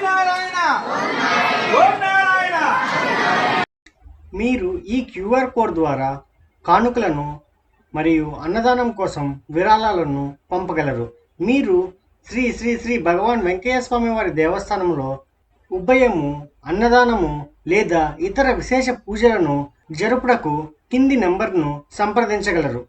నారాయణ ఓం నారాయణ. మీరు ఈ QR code ద్వారా కానుకలను మరియు అన్నదానం కోసం విరాళాలను పంపగలరు. మీరు శ్రీ శ్రీ శ్రీ భగవాన్ వెంకయ్య స్వామి వారి దేవస్థానంలో ఉభయము, అన్నదానము లేదా ఇతర విశేష పూజలను జరుపుటకు కింది నంబర్ను సంప్రదించగలరు.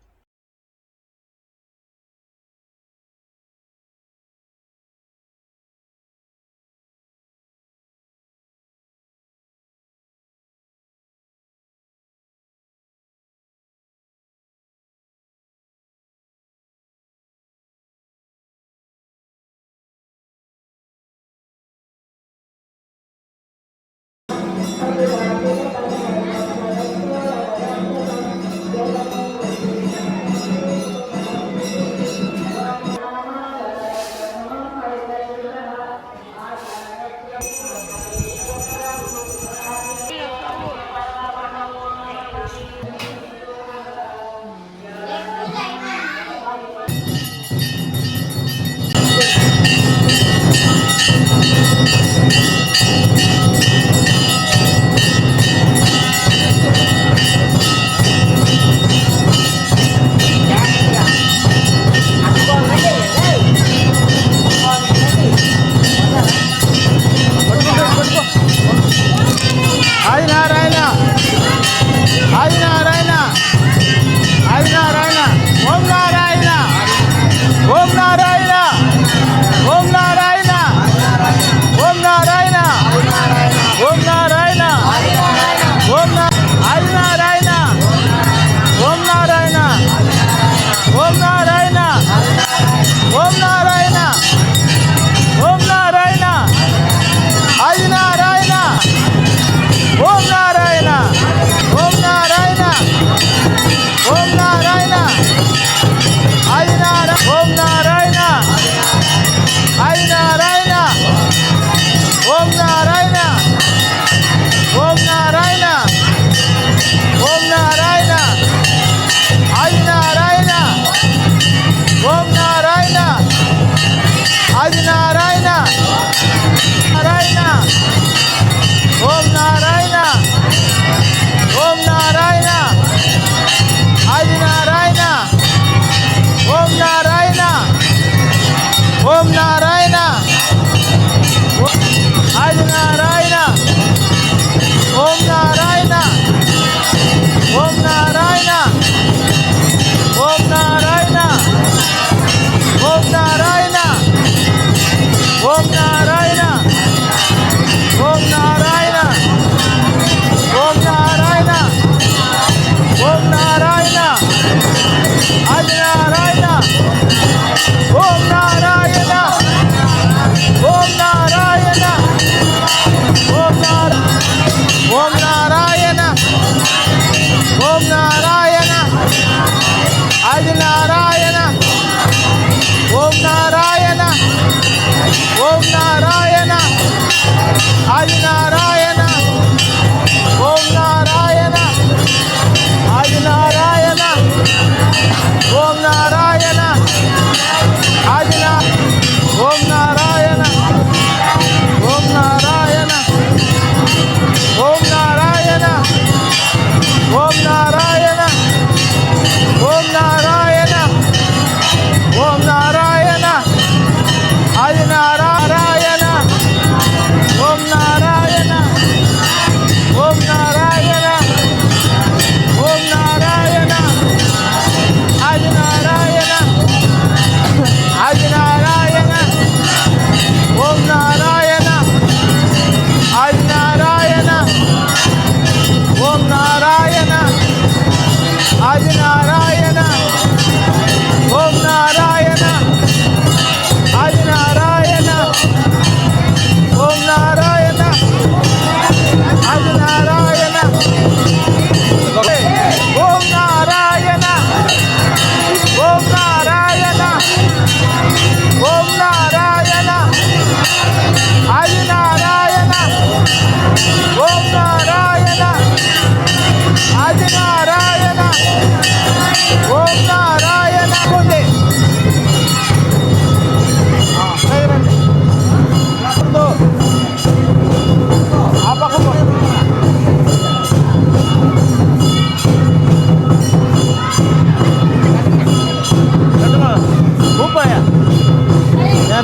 ఆది నారాయణ ఓం నారాయణ.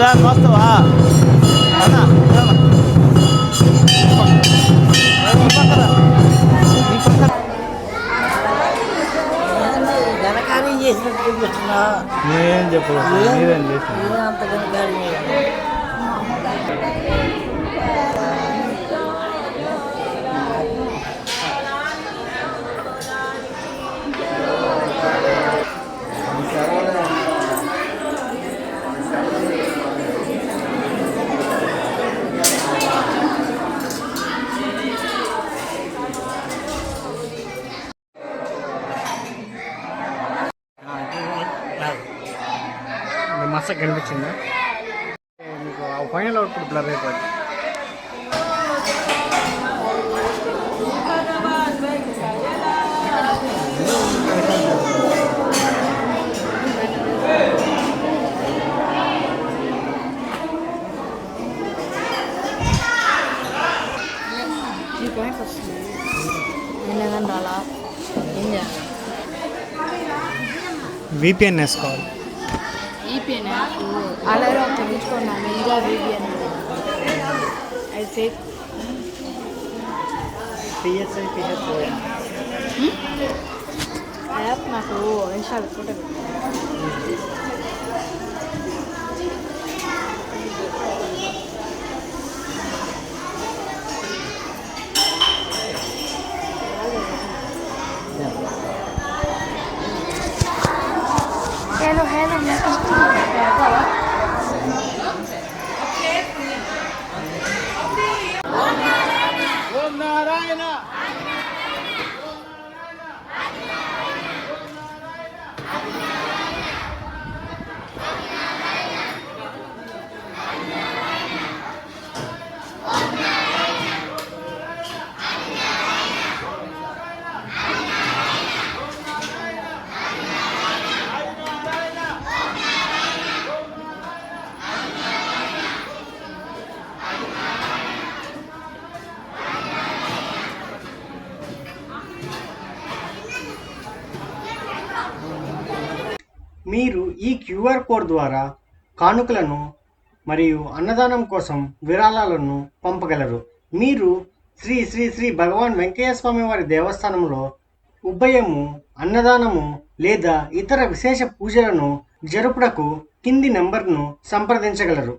రా వస్తావా అన్న ఘనకార్యం చేసినట్టు చూపిస్తున్నా నేనేం చెప్పలేదు మీరేం చేసిన అంత ఘనకార్యం మస్తు కనిపించిందా మీకు ఆ ఫైనల్ అవుట్పుట్ బ్లర్ అయిపోయింది. VPN వేసుకోవాలి. VPN అలాగే తెలుసుకున్నాను ఇంకా VPN అయితే PSI యాప్ నాకు ఇన్స్టాల్ ఫోటో హలో హలో ఓం నారాయణ మీరు ఈ క్యూఆర్ కోడ్ ద్వారా కానుకలను మరియు అన్నదానం కోసం విరాళాలను పంపగలరు. మీరు శ్రీ శ్రీ శ్రీ భగవాన్ వెంకయ్య స్వామి వారి దేవస్థానంలో ఉభయము, అన్నదానము లేదా ఇతర విశేష పూజలను జరుపుటకు కింది నెంబర్ను సంప్రదించగలరు.